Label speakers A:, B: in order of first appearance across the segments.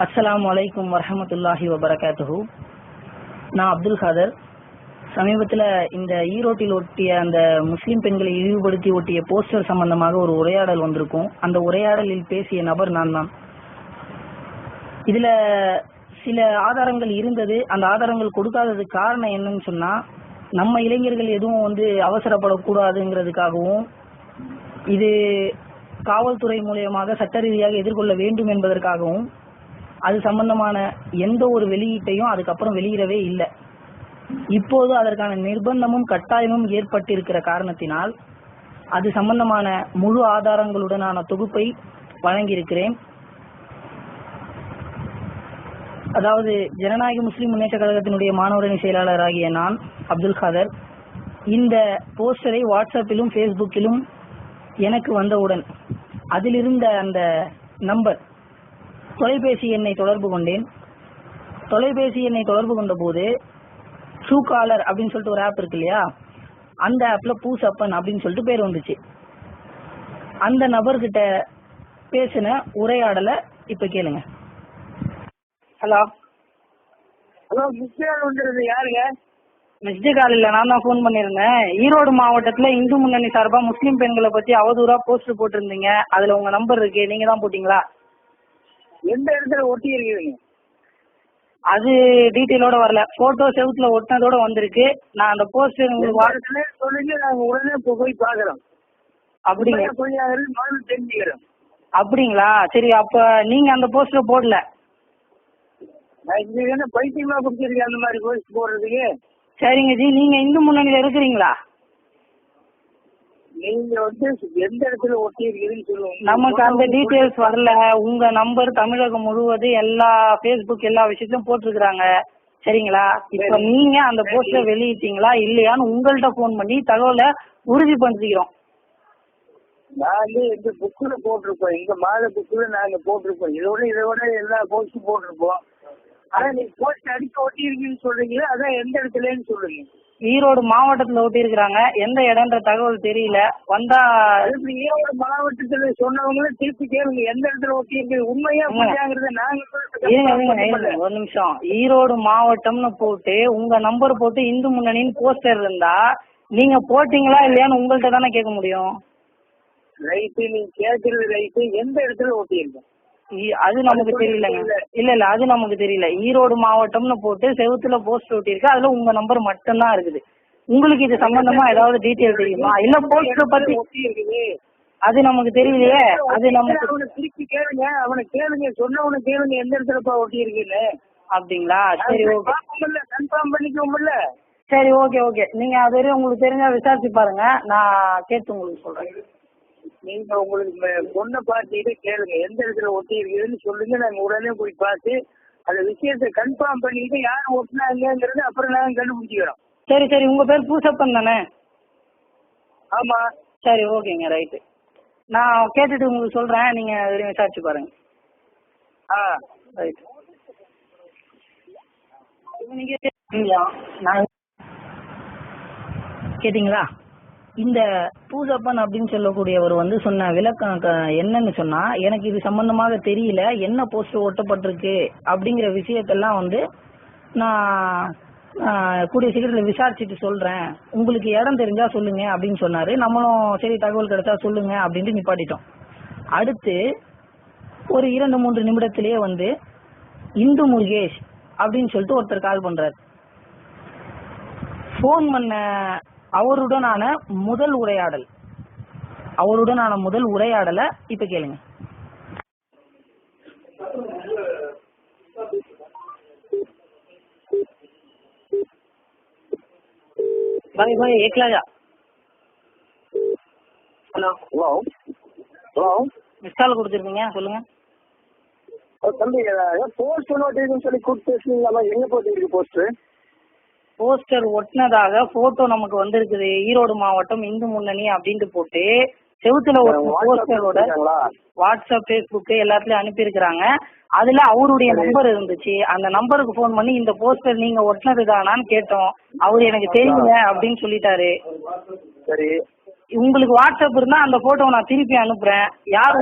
A: அஸ்ஸலாமு அலைக்கும் வரஹமத்துல்லாஹி வபரகாத்துஹு. நான் அப்துல் காதர். சமீபத்தில் இந்த ஈரோட்டில் ஒட்டிய அந்த முஸ்லீம் பெண்களை இழிவுபடுத்தி ஒட்டிய போஸ்டர் சம்பந்தமாக ஒரு உரையாடல் வந்திருக்கும். அந்த உரையாடலில் பேசிய நபர் நான் தான். இதுல சில ஆதாரங்கள் இருந்தது. அந்த ஆதாரங்கள் கொடுக்காததுக்கு காரணம் என்னன்னு சொன்னா, நம்ம இளைஞர்கள் எதுவும் அவசரப்படக்கூடாதுங்கிறதுக்காகவும், இது காவல்துறை மூலியமாக சட்ட ரீதியாக எதிர்கொள்ள வேண்டும் என்பதற்காகவும் அது சம்பந்தமான எந்த ஒரு வெளியீட்டையும் அதுக்கப்புறம் வெளியிடவே இல்லை. இப்போது அதற்கான நிர்பந்தமும் கட்டாயமும் ஏற்பட்டிருக்கிற காரணத்தினால் அது சம்பந்தமான முழு ஆதாரங்களுடனான தொகுப்பை வழங்கியிருக்கிறேன். அதாவது ஜனநாயக முஸ்லிம் முன்னேற்ற கழகத்தினுடைய மாணவரணி செயலாளராகிய நான் அப்துல் காதர் இந்த போஸ்டரை வாட்ஸ்அப்பிலும் ஃபேஸ்புக்கிலும் எனக்கு வந்தவுடன் அதிலிருந்த அந்த நம்பர் தொலைபேசி எண்ணை தொடர்பு கொண்டேன். தொலைபேசி எண்ணை தொடர்பு கொண்ட போது ட்ரூ காலர் அப்படின்னு சொல்லிட்டு ஒரு ஆப் இருக்கு இல்லையா, அந்த ஆப்ல பூசப்பன் அப்படின்னு சொல்லிட்டு பேர் வந்துச்சு. அந்த நபர்கிட்ட பேசின உரையாடலை இப்ப கேளுங்க. ஹலோ
B: ஹலோ, மிஸ்டே கால் வந்துருது. யாருங்க?
A: மிஸ்டே கால் இல்ல, நான் தான் ஃபோன் பண்ணியிருந்தேன். ஈரோடு மாவட்டத்துல இந்து முன்னணி சார்பா முஸ்லீம் பெண்களை பத்தி அவதூறா போஸ்டர் போட்டிருந்தீங்க. அதுல உங்க நம்பர் இருக்கு, நீங்க தான் போட்டீங்களா?
B: எந்த இடத்துல ஒட்டி இருக்குதுங்க?
A: அது டீட்டெயிலோட வரல, போட்டோ செவுத்துல ஒட்டினதோட வந்திருக்கு. நான் அந்த போஸ்டர் உங்களுக்கு
B: சொல்லுங்க, நாங்க உடனே போய் பாக்குறோம்.
A: அப்படிங்க?
B: கொஞ்சம் தெரிஞ்சுக்கிறோம்.
A: அப்படிங்களா? சரி, அப்ப நீங்க அந்த போஸ்டர் போடல.
B: நான் இங்க என்ன பைத்தியமா கொடுத்துருக்கேன் அந்த மாதிரி போஸ்ட் போடுறதுக்கு?
A: சரிங்க ஜி, நீங்க இந்து முன்னணியில இருக்கிறீங்களா?
B: நீங்க எந்த இடத்துல ஒட்டி இருக்குதுன்னு சொல்லுவாங்க.
A: நமக்கு அந்த டீட்டெயில்ஸ் வரல. உங்க நம்பர் தமிழகம் முழுவதும் எல்லா ஃபேஸ்புக் எல்லா விஷயத்தையும் போட்டிருக்கிறாங்க. சரிங்களா? இப்ப நீங்க அந்த போஸ்டர் வெளியிட்டீங்களா இல்லையான்னு உங்கள்கிட்ட போன் பண்ணி தகவலை உறுதி பண்ணிக்கிறோம்.
B: நாங்க எங்க புக்குல போட்டிருப்போம், எங்க மாத புக்குல நாங்க போட்டிருப்போம். இதோட எல்லா போஸ்டும் போட்டிருப்போம். ஆனா நீங்க போஸ்ட் அடிக்க ஒட்டி இருக்குன்னு சொல்றீங்களா? அதான் எந்த இடத்துலன்னு சொல்லுங்க.
A: ஈரோடு மாவட்டத்துல ஒட்டி இருக்கிறாங்க. எந்த இடம்ன்ற தகவல் தெரியல. வந்தா
B: ஈரோடு மாவட்டத்துல சொன்னவங்களும் திருப்பி கேளுங்க, எந்த இடத்துல ஒட்டி இருக்கு உண்மையா புரியாங்கிறத நாங்க.
A: ஒரு நிமிஷம். ஈரோடு மாவட்டம்னு போட்டு உங்க நம்பர் போட்டு இந்து முன்னணின்னு போஸ்டர் இருந்தா நீங்க போட்டீங்களா இல்லையான்னு உங்கள்கிட்ட தானே கேட்க முடியும்.
B: ரைட்டு, நீங்க கேட்கறது ரைட்டு. எந்த இடத்துல ஒட்டி இருக்கு
A: அது நமக்கு தெரியலங்க. இல்ல அது நமக்கு தெரியல. ஈரோடு மாவட்டம்னு போட்டு செவுத்துல போஸ்டர் ஒட்டி இருக்கு, அதுல உங்க நம்பர் மட்டும்தான் இருக்குது. உங்களுக்கு இது சம்பந்தமா ஏதாவது டீட்டெயில் தெரியுமா? இல்ல போஸ்டர் பத்தி அது நமக்கு தெரியலையே. அது நமக்கு
B: திருப்பி கேளுங்க, அவனை கேளுங்க, சொன்னவனை கேளுங்க எந்த இடத்துலப்பா ஒட்டி இருக்குன்னு.
A: அப்படிங்களா? சரி, ஓகே,
B: கன்ஃபார்ம் பண்ணிக்கோம்ல.
A: சரி, ஓகே. நீங்க அது வரையும் உங்களுக்கு தெரிஞ்சா விசாரிச்சு பாருங்க, நான் கேட்டு உங்களுக்கு சொல்றேன்.
B: நீங்க உங்களுக்கு பொண்ணை பார்த்துட்டு கேளுங்க, எந்த இடத்துல ஒட்டி இருக்குதுன்னு சொல்லுங்க. நாங்க உடனே போய் பார்த்து அந்த விஷயத்தை கன்ஃபார்ம் பண்ணிட்டு யார் ஒட்டினாங்கிறது அப்புறம் நாங்க கண்டுபிடிச்சிக்கிறோம்.
A: சரி, உங்க பேர் பூசப்பன் தானே?
B: ஆமா.
A: சரி, ஓகேங்க, ரைட்டு. நான் கேட்டுட்டு உங்களுக்கு சொல்றேன், நீங்க விசாரிச்சு பாருங்க. ரைட். கேட்டீங்களா? இந்த பூசப்பன் அப்படின்னு சொல்லக்கூடியவர் சொன்ன விளக்கம் என்னன்னு சொன்னா, எனக்கு இது சம்பந்தமாக தெரியல, என்ன போஸ்டர் ஒட்டப்பட்டிருக்கு அப்படிங்கிற விஷயத்தெல்லாம் நான் கூடிய சீக்கிரத்தில் விசாரிச்சுட்டு சொல்றேன், உங்களுக்கு இடம் தெரிஞ்சா சொல்லுங்க அப்படின்னு சொன்னாரு. நம்மளும் சரி, தகவல் கிடைச்சா சொல்லுங்க அப்படின்ட்டு நிப்பாட்டிட்டோம். அடுத்து ஒரு 2-3 நிமிடத்திலேயே இந்து முருகேஷ் அப்படின்னு சொல்லிட்டு ஒருத்தர் கால் பண்றாரு. போன் பண்ண அவருடனான முதல் உரையாடலை இப்ப கேளுங்க. பாய் ஏக்லாஜா. ஹலோ, மிஸ் கால் கொடுத்துருக்கீங்க, சொல்லுங்க.
B: தம்பி, போஸ்ட் ஒன்று சொல்லி கூப்பிட்டு பேசுனீங்களா? எங்க போட்டு போஸ்டர்?
A: போஸ்டர் ஒட்டினதாக போட்டோ நமக்கு வந்திருக்குது. ஈரோடு மாவட்டம் இந்து முன்னணி அப்படின்ட்டு போட்டு செவுத்துல ஒட்டின போஸ்டரோட வாட்ஸ்அப், ஃபேஸ்புக் எல்லாத்துலயும் அனுப்பி இருக்கிறாங்க. அதுல அவருடைய நம்பர் இருந்துச்சு. அந்த நம்பருக்கு போன் பண்ணி இந்த போஸ்டர் நீங்க ஒட்டினது தானான்னு கேட்டோம். அவரு எனக்கு தெரியல அப்படின்னு சொல்லிட்டாரு.
B: சரி,
A: உங்களுக்கு வாட்ஸ்அப் இருந்தா அந்த போட்டோ நான் திருப்பி அனுப்புறேன். யார்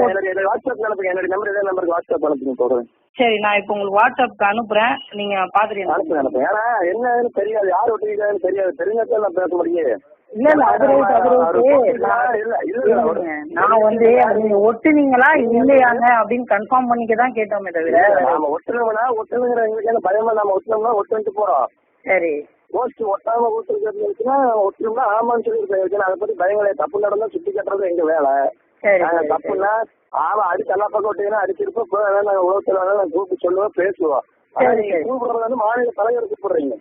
B: வாட்ஸ்அப் அனுப்புங்க, என்னோட நம்பர் வாட்ஸ்அப் அனுப்புங்க.
A: சரி, நான் இப்போ உங்களுக்கு வாட்ஸ்அப்க்கு அனுப்புறேன், நீங்க பாத்துறீங்க.
B: அனுப்புங்க. ஏன்னா என்னன்னு தெரியாது, யார் ஒட்டிருக்காங்கன்னு தெரியாது, தெரிஞ்சதான் நான் பேச முடியும்.
A: இல்ல அது நான் வந்து நீங்க ஒட்டுனீங்களா இல்லையாங்க அப்படின்னு கன்ஃபார்ம் பண்ணிக்க தான் கேட்டோமே தவிர
B: நாம ஒட்டுனோம்னா ஒட்டுனுங்கிற எங்களுக்கு பயமா, நம்ம ஒட்டினோம்னா ஒட்டு போறோம்.
A: சரி,
B: போஸ்ட் ஒட்டாம ஊத்துருக்குன்னா ஒட்டணும்னா ஆமான்னு சொல்லியிருக்கேன். அதை பத்தி பயங்களே, தப்பு நடந்தா சுத்தி கட்டுறது எங்க வேலை. நாங்க தப்புன்னா ஆமா அடிச்சு எல்லா பக்கம் ஒட்டிங்கன்னா அடிச்சிருப்போம், நாங்க உலகத்துல நாங்க கூப்பிட்டு சொல்லுவோம், பேசுவோம். ஆனா நீங்க கூப்பிடுறது வந்து மாநில தலைவர் கூப்பிடுறீங்க.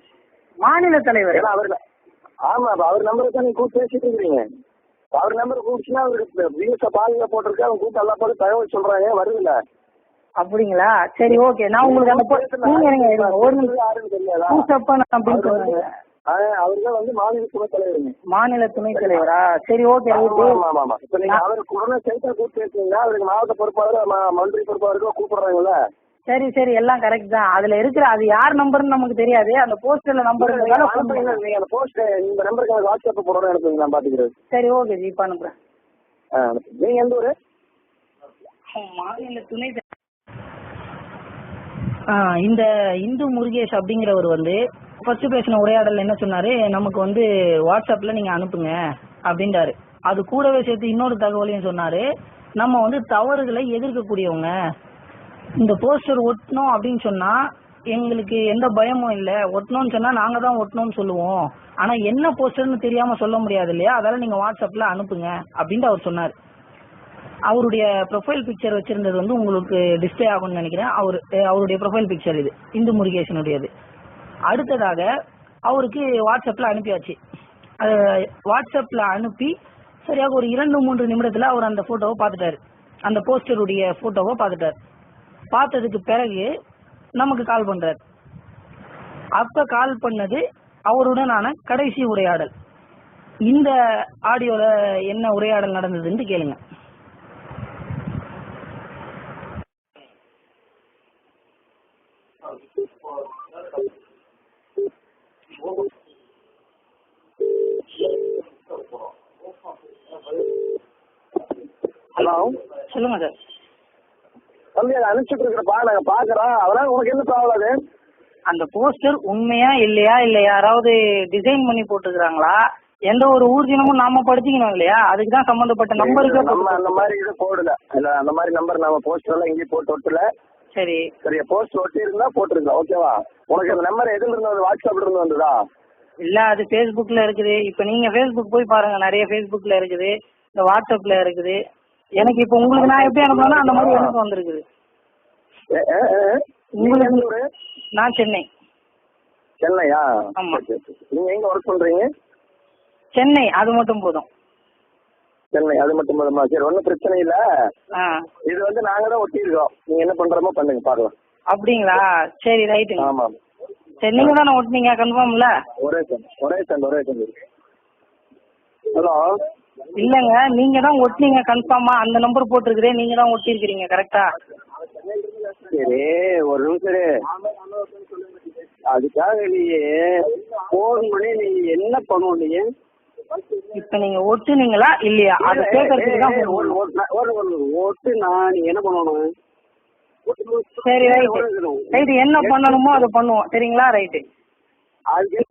A: மாநில தலைவர்?
B: ஏன்னா அவரு ஆமா அவர் நம்பரை தான் நீங்க கூப்பிட்டு பேசிட்டு இருக்கிறீங்க. அவர் நம்பர் கூப்பிச்சுன்னா அவருக்கு வியூஸ பாதியில போட்டிருக்கு, அவங்க கூப்பிட்டு எல்லா பக்கம் தகவல் சொல்றாங்க, வருதுல்ல.
A: அப்படிங்களா? சரி, ஓகே. நான் உங்களுக்கு அந்த
B: அவர்தான் வந்து மாநில துணைத் தலைவருங்க.
A: மாநில துணைத் தலைவரா? சரி, ஓகே.
B: இப்ப நீங்க அவருக்கு உடனே சேர்த்தா கூப்பிட்டு பேசுறீங்களா? அவருக்கு மாவட்ட பொறுப்பாளர் மந்திரி பொறுப்பாளருக்கோ கூப்பிடுறாங்கல்ல.
A: சரி சரி, எல்லாம் கரெக்ட் தான். அதுல இருக்கிற அது யார் நம்பர்னு நமக்கு தெரியாது, அந்த போஸ்டர்ல நம்பர்
B: நீங்க அந்த போஸ்ட் இந்த நம்பருக்கு எனக்கு வாட்ஸ்அப் போடுறோம், எனக்கு நான் பாத்துக்கிறேன்.
A: சரி, ஓகே ஜி, இப்ப அனுப்புறேன்.
B: நீங்க எந்த ஊரு?
A: மாநில துணை. இந்த இந்து முருகேஷ் அப்படிங்கிறவர் வந்து ஃபர்ஸ்ட் பேசின உரையாடல் என்ன சொன்னாரு, நமக்கு வந்து வாட்ஸ்அப்ல நீங்க அனுப்புங்க அப்படின்றாரு. அது கூடவே சேர்த்து இன்னொரு தகவலையும் சொன்னாரு, நம்ம வந்து தவறுகளை எதிர்க்கக்கூடியவங்க, இந்த போஸ்டர் ஒட்டணும் அப்படின்னு சொன்னா எங்களுக்கு எந்த பயமும் இல்ல, ஒட்டணும்னு சொன்னா நாங்க தான் ஒட்டணும்னு சொல்லுவோம், ஆனா என்ன போஸ்டர்னு தெரியாம சொல்ல முடியாது இல்லையா, அதனால நீங்க வாட்ஸ்அப்ல அனுப்புங்க அப்படின்னு அவர் சொன்னார். அவருடைய ப்ரொஃபைல் பிக்சர் வச்சிருந்தது வந்து உங்களுக்கு டிஸ்பிளே ஆகும்னு நினைக்கிறேன். அவருடைய ப்ரொஃபைல் பிக்சர் இது, இந்து முருகேசனுடையது. அடுத்ததாக அவருக்கு வாட்ஸ்அப்ல அனுப்பியாச்சு. வாட்ஸ்அப்ல அனுப்பி சரியாக ஒரு 2-3 நிமிடத்துல அவர் அந்த போட்டோவை பார்த்துட்டாரு, அந்த போஸ்டருடைய போட்டோவை பார்த்துட்டாரு. பார்த்ததுக்கு பிறகு நமக்கு கால் பண்றாரு. அப்ப கால் பண்ணது அவருடனான கடைசி உரையாடல். இந்த ஆடியோல என்ன உரையாடல் நடந்ததுன்னு கேளுங்க.
B: ஹலோ,
A: சொல்லுங்க சார்.
B: தம்பி அதை அனுப்பிச்சுட்டு இருக்கிறப்பா, நாங்க பாக்குறோம். அதெல்லாம் உனக்கு என்ன ப்ராப்ளம்?
A: அந்த போஸ்டர் உண்மையா இல்லையா, இல்ல யாராவது டிசைன் பண்ணி போட்டுக்கிறாங்களா, எந்த ஒரு ஊர்ஜினமும் நாம படிச்சுக்கணும் இல்லையா, அதுக்கு தான் சம்பந்தப்பட்ட நம்பருக்கு
B: நம்ம அந்த மாதிரி இது போடல. இல்ல அந்த மாதிரி நம்பர் நம்ம போஸ்டர் எல்லாம் இங்கேயும் போட்டு ஒட்டல.
A: சரி
B: சரியா, போஸ்ட் ஒட்டி இருந்தா போட்டுருக்கோம், ஓகேவா? உனக்கு அந்த நம்பர் எதுல இருந்து வாட்ஸ்அப்ல இருந்து வந்ததா?
A: இல்ல, அது பேஸ்புக்ல இருக்குது. இப்ப நீங்க பேஸ்புக் போய் பாருங்க, நிறைய பேஸ்புக்ல இருக்குது, இந்த வாட்ஸ்அப்ல இருக்குது. எனக்கு இப்ப உங்களுக்கு நான் எப்படி அனுப்பணும் அந்த மாதிரி எனக்கு வந்திருக்குது. உங்களுக்கு நான் சென்னை.
B: சென்னையா?
A: ஆமா.
B: நீங்க எங்க ஒர்க் பண்றீங்க?
A: சென்னை. அது மட்டும் போதும்.
B: சென்னை அது மட்டும் போதுமா? சரி, ஒன்னும் பிரச்சனை இல்ல. இது வந்து நாங்க தான் ஒட்டியிருக்கோம், நீங்க என்ன பண்றமோ பண்ணுங்க, பாக்கலாம்.
A: அப்படிங்களா? சரி, ரைட்டு.
B: ஆமா,
A: சரி, நீங்க தானே ஒட்டினீங்க, கன்ஃபார்ம் இல்ல?
B: ஒரே செகண்ட். ஹலோ,
A: இல்லங்க, நீங்க தான் ஒட்டினீங்க கன்ஃபார்மா? அந்த நம்பர் போட்டிருக்கிறே, நீங்க தான் ஒட்டி இருக்கிறீங்க, கரெக்டா?
B: சரி, ஒரு நிமிஷம். அதுக்காக நீ போன் பண்ணி நீ என்ன பண்ணுவோம்? நீ
A: இப்ப நீங்க ஒட்டுனீங்களா இல்லையா அதை கேட்கறதுக்கு தான்
B: ஒட்டு. நான் நீ என்ன பண்ணணும்?
A: சரி, ரைட்டு. என்ன பண்ணணுமோ அதை பண்ணுவோம், சரிங்களா? ரைட்டு.
B: அதுக்கு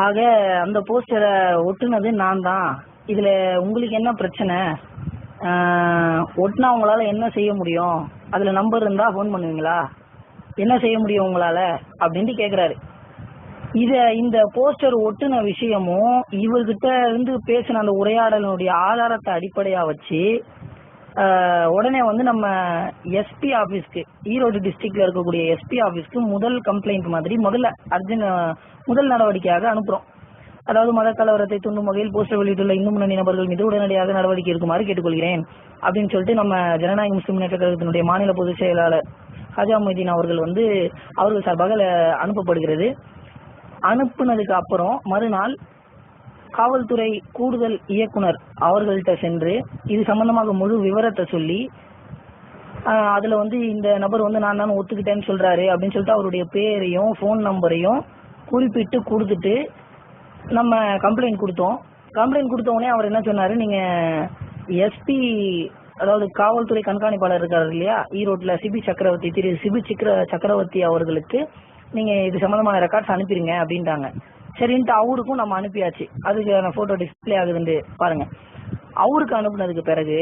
A: ஆக அந்த போஸ்டரை ஒட்டுனது நான் தான். இதுல உங்களுக்கு என்ன பிரச்சனை? ஒட்டினா உங்களால என்ன செய்ய முடியும்? அதுல நம்பர் இருந்தா போன் பண்ணுவீங்களா? என்ன செய்ய முடியும் உங்களால அப்படின்ட்டு கேக்குறாரு. இந்த போஸ்டர் ஒட்டுன விஷயமும் இவர்கிட்ட இருந்து பேசின அந்த உரையாடலுடைய ஆதாரத்தை அடிப்படையா வச்சு உடனே வந்து நம்ம எஸ்பி ஆபீஸ்க்கு, ஈரோடு டிஸ்ட்ரிக்ட்ல இருக்கக்கூடிய எஸ்பி ஆபீஸ்க்கு முதல் கம்ப்ளைண்ட் மாதிரி முதல் நடவடிக்கையாக அனுப்புறோம். அதாவது மத கலவரத்தை தூண்டும் வகையில் போஸ்டர் வெளியிட்டுள்ள இந்து முன்னணி நபர்கள் மீது உடனடியாக நடவடிக்கை எடுக்குமாறு கேட்டுக்கொள்கிறேன் அப்படின்னு சொல்லிட்டு நம்ம ஜனநாயக முஸ்லிம் முன்னேற்ற கழகத்தினுடைய மாநில பொதுச் செயலாளர் ஹாஜா மொய்தீன் அவர்கள் சார்பாக அனுப்பப்படுகிறது. அனுப்புனதுக்கு அப்புறம் மறுநாள் காவல்துறை கூடுதல் இயக்குனர் அவர்கள்ட்ட சென்று இது சம்பந்தமாக முழு விவரத்தை சொல்லி, அதுல வந்து இந்த நபர் வந்து நான் தான் ஒத்துக்கிட்டேன்னு சொல்றாரு அப்படின்னு சொல்லிட்டு அவருடைய பேரையும் போன் நம்பரையும் குறிப்பிட்டு கொடுத்துட்டு நம்ம கம்ப்ளைண்ட் கொடுத்தோம். கம்ப்ளைண்ட் கொடுத்த உடனே அவர் என்ன சொன்னாரு, நீங்க எஸ்பி அதாவது காவல்துறை கண்காணிப்பாளர் இருக்காரு இல்லையா ஈரோட்ல திரு சிபி சக்கரவர்த்தி அவர்களுக்கு நீங்க இது சம்பந்தமான ரெக்கார்ட்ஸ் அனுப்பிடுங்க அப்படின்ட்டாங்க. சரின்ட்டு அவருக்கும் நம்ம அனுப்பியாச்சு. அதுக்கான போட்டோ டிஸ்பிளே ஆகுதுன்னு பாருங்க. அவருக்கு அனுப்புனதுக்கு பிறகு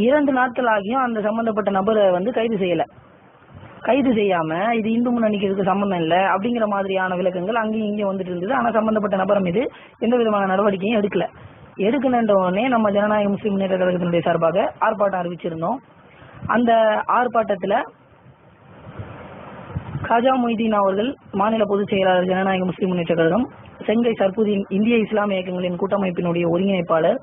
A: 2 நாட்கள் ஆகியும் அந்த சம்பந்தப்பட்ட நபரை கைது செய்யல. கைது செய்யாம இது இந்து முன்னணிக்கு இதுக்கு சம்பந்தம் இல்லை அப்படிங்கிற மாதிரியான விளக்கங்கள் அங்கேயும் இங்கேயும் வந்துட்டு இருந்தது. ஆனா சம்பந்தப்பட்ட நபர் மீது எந்த விதமான நடவடிக்கையும் எடுக்கணுன்ற உடனே நம்ம ஜனநாயக முஸ்லிம் முன்னேற்ற கழகத்தினுடைய சார்பாக ஆர்ப்பாட்டம் அறிவிச்சிருந்தோம். அந்த ஆர்ப்பாட்டத்துல காஜா மொய்தீன் அவர்கள் மாநில பொதுச் செயலாளர் ஜனநாயக முஸ்லிம் முன்னேற்ற கழகம், செங்கை சர்புதீன் இந்திய இஸ்லாமிய இயக்கங்களின் கூட்டமைப்பினுடைய ஒருங்கிணைப்பாளர்,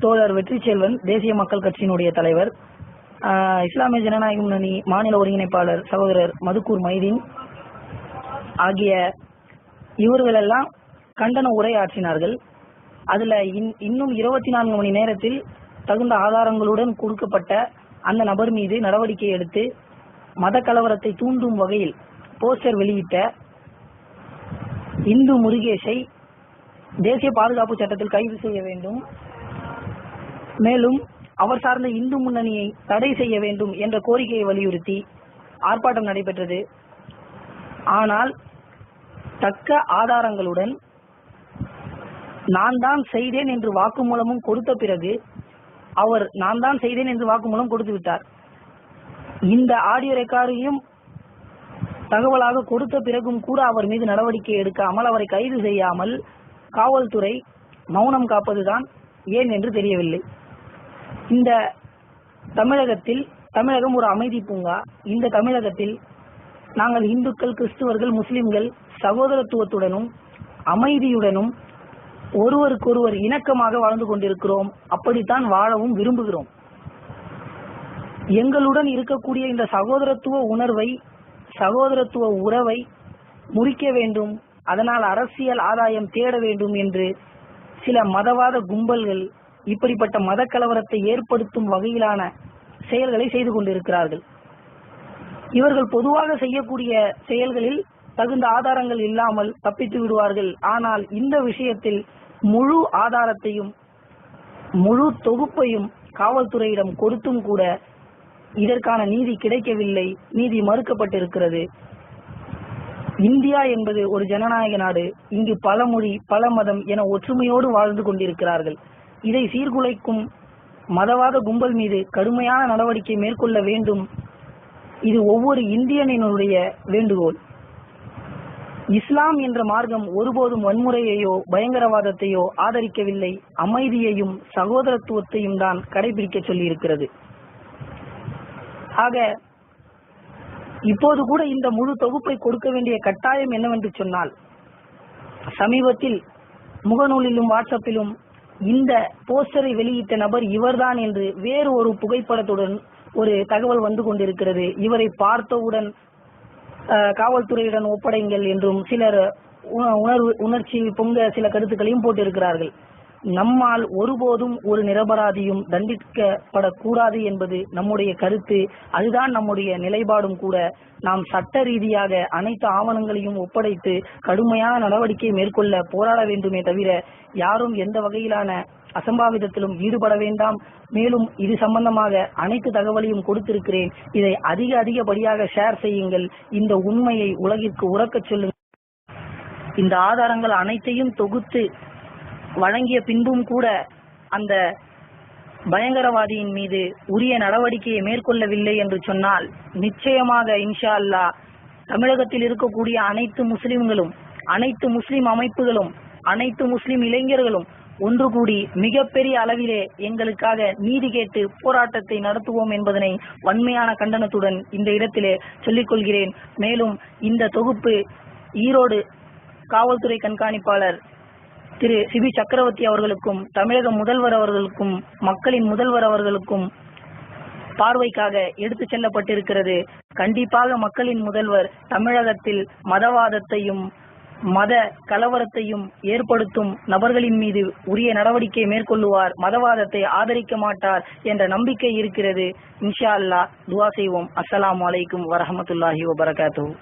A: தோழர் வெற்றி செல்வன் தேசிய மக்கள் கட்சியினுடைய தலைவர், இஸ்லாமிய ஜனநாயக முன்னணி மாநில ஒருங்கிணைப்பாளர் சகோதரர் மதுக்கூர் மைதீன் ஆகிய இவர்களெல்லாம் கண்டன உரை ஆற்றினார்கள். அதுல இன்னும் 24 மணி நேரத்தில் தகுந்த ஆதாரங்களுடன் கொடுக்கப்பட்ட அந்த நபர் மீது நடவடிக்கை எடுத்து மத கலவரத்தை தூண்டும் வகையில் போஸ்டர் வெளியிட்ட இந்து முருகேஷை தேசிய பாதுகாப்பு சட்டத்தில் கைது செய்ய வேண்டும், மேலும் அவர் சார்ந்த இந்து முன்னணியை தடை செய்ய வேண்டும் என்ற கோரிக்கையை வலியுறுத்தி ஆர்ப்பாட்டம் நடைபெற்றது. ஆனால் தக்க ஆதாரங்களுடன் நான் தான் செய்தேன் என்று வாக்குமூலமும் கொடுத்த பிறகு அவர் நான் தான் செய்தேன் என்று வாக்குமூலம் கொடுத்து விட்டார். இந்த ஆடியோ ரெக்கார்டையும் தகவலாக கொடுத்த பிறகும் கூட அவர் மீது நடவடிக்கை எடுக்காமல் அவரை கைது செய்யாமல் காவல்துறை மௌனம் காப்பதுதான் ஏன் என்று தெரியவில்லை. இந்த தமிழகம் ஒரு அமைதி பூங்கா. இந்த தமிழகத்தில் நாங்கள் இந்துக்கள், கிறிஸ்துவர்கள், முஸ்லிம்கள் சகோதரத்துவத்துடனும் அமைதியுடனும் ஒருவருக்கொருவர் இணக்கமாக வாழ்ந்து கொண்டிருக்கிறோம். அப்படித்தான் வாழவும் விரும்புகிறோம். எங்களுடன் இருக்கக்கூடிய இந்த சகோதரத்துவ உணர்வை, சகோதரத்துவ உறவை முறிக்க வேண்டும், அதனால் அரசியல் ஆதாயம் தேட வேண்டும் என்று சில மதவாத கும்பல்கள் இப்படிப்பட்ட மத கலவரத்தை ஏற்படுத்தும் வகையிலான செயல்களை செய்து கொண்டிருக்கிறார்கள். இவர்கள் பொதுவாக செய்யக்கூடிய செயல்களில் தகுந்த ஆதாரங்கள் இல்லாமல் தப்பித்து விடுவார்கள். ஆனால் இந்த விஷயத்தில் முழு ஆதாரத்தையும் முழு தொகுப்பையும் காவல்துறையிடம் கொடுத்தும் கூட இதற்கான நீதி கிடைக்கவில்லை, நீதி மறுக்கப்பட்டிருக்கிறது. இந்தியா என்பது ஒரு ஜனநாயக நாடு. இங்கு பல மொழி, பல மதம் என ஒற்றுமையோடு வாழ்ந்து கொண்டிருக்கிறார்கள். இதை சீர்குலைக்கும் மதவாத கும்பல் மீது கடுமையான நடவடிக்கை மேற்கொள்ள வேண்டும். இது ஒவ்வொரு இந்தியனினுடைய வேண்டுகோள். இஸ்லாம் என்ற மார்க்கம் ஒருபோதும் வன்முறையையோ பயங்கரவாதத்தையோ ஆதரிக்கவில்லை, அமைதியையும் சகோதரத்துவத்தையும் தான் கடைபிடிக்க சொல்லி இருக்கிறது. ஆக இப்போது கூட இந்த முழு தொகுப்பை கொடுக்க வேண்டிய கட்டாயம் என்னவென்று சொன்னால், சமீபத்தில் முகநூலிலும் வாட்ஸ்அப்பிலும் இந்த போஸ்டரை வெளியிட்ட நபர் இவர்தான் என்று வேறு ஒரு புகைப்படத்துடன் ஒரு தகவல் வந்து கொண்டிருக்கிறது. இவரை பார்த்தவுடன் காவல்துறையுடன் ஒப்படைங்கள் என்றும் சிலர் உணர்ச்சி பொங்க சில கருத்துக்களையும் போட்டிருக்கிறார்கள். நம்மால் ஒருபோதும் ஒரு நிரபராதியும் தண்டிக்கப்படக்கூடாது என்பது நம்முடைய கருத்து. அதுதான் நம்முடைய நிலைப்பாடும் கூட. நாம் சட்ட ரீதியாக அனைத்து ஆவணங்களையும் ஒப்படைத்து கடுமையான நடவடிக்கை மேற்கொள்ள போராட வேண்டுமே தவிர யாரும் எந்த வகையிலான அசம்பாவிதத்திலும் ஈடுபட வேண்டாம். மேலும் இது சம்பந்தமாக அனைத்து தகவலையும் கொடுத்திருக்கிறேன். இதை அதிகப்படியாக ஷேர் செய்யுங்கள். இந்த உண்மையை உலகிற்கு உறக்கச் சொல்லுங்கள். இந்த ஆதாரங்கள் அனைத்தையும் தொகுத்து வழங்கிய பின்பும் கூட அந்த பயங்கரவாதியின் மீது உரிய நடவடிக்கையை மேற்கொள்ளவில்லை என்று சொன்னால் நிச்சயமாக இன்ஷா அல்லாஹ் தமிழகத்தில் இருக்கக்கூடிய அனைத்து முஸ்லிம்களும், அனைத்து முஸ்லிம் அமைப்புகளும், அனைத்து முஸ்லிம் இளைஞர்களும் ஒன்று கூடி மிகப்பெரிய அளவிலே எங்களுக்காக நீதி கேட்டு போராட்டத்தை நடத்துவோம் என்பதனை வன்மையான கண்டனத்துடன் இந்த இடத்திலே சொல்லிக் கொள்கிறேன். மேலும் இந்த தொகுப்பு ஈரோடு காவல்துறை கண்காணிப்பாளர் திரு சிபி சக்கரவர்த்தி அவர்களுக்கும், தமிழக முதல்வர் அவர்களுக்கும், மக்களின் முதல்வர் அவர்களுக்கும் பார்வைக்காக எடுத்து செல்லப்பட்டிருக்கிறது. கண்டிப்பாக மக்களின் முதல்வர் தமிழகத்தில் மதவாதத்தையும் மத கலவரத்தையும் ஏற்படுத்தும் நபர்களின் மீது உரிய நடவடிக்கை மேற்கொள்ளுவார், மதவாதத்தை ஆதரிக்க மாட்டார் என்ற நம்பிக்கை இருக்கிறது. இன்ஷா அல்லாஹ் துஆ செய்வோம். அஸ்ஸலாமு அலைக்கும் வரஹ்மத்துல்லாஹி வபரகாத்துஹு.